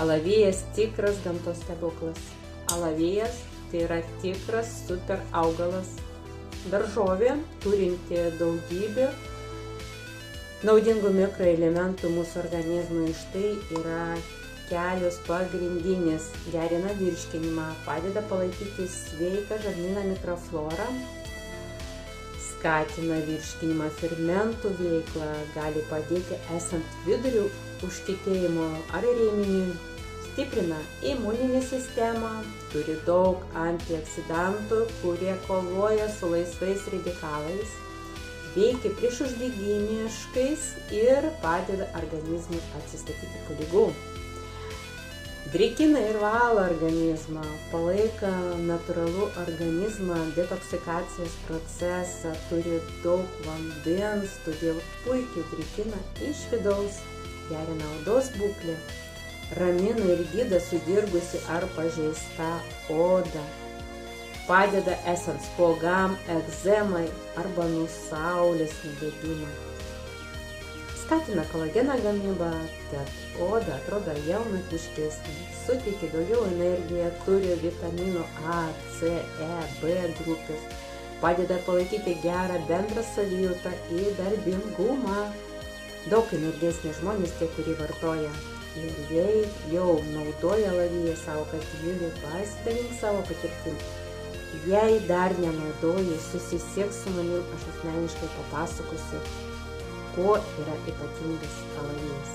Alavijas tikras gamtos stebuklas. Alavijas tai yra tikras super augalas. Daržovė turinti daugybę naudingų mikroelementų mūsų organizmui. Štai yra kelios pagrindinės: gerina virškinimą, padeda palaikyti sveiką žarnyno mikroflorą, skatina virškinimą, fermentų veiklą, gali padėti esant vidurių užkietėjimo ar rėminiui, stiprina imuninę sistemą, turi daug antioksidantų, kurie kovoja su laisvais radikalais, veikia priešuždegimiškais ir padeda organizmui atsistatyti po ligų. Drėkina ir valo organizmą, palaiko natūralų organizmą, detoksikacijos procesą, turi daug vandens, todėl puikiai drėkina iš vidaus, gerina odos būklę, ramina ir gydo sudirgusi ar pažeista oda, padeda esant spuogam, egzemai arba nuo saulės nudegimą. Skatina kolageno gamybą, tad oda atrodo jaunatviškesnė, suteikia daugiau energiją, turi vitaminų A, C, E, B grupės, padeda palaikyti gerą bendrą savijautą ir darbingumą. Daug energesni žmonės tie, kurie vartoja. Ir jei jau naudoja alaviją savo kasdienybėje, pasidalink savo patirtim. Jei dar nenaudoji, susisiek su manim, aš asmeniškai papasakosiu, kuo yra ypatingas alavijas.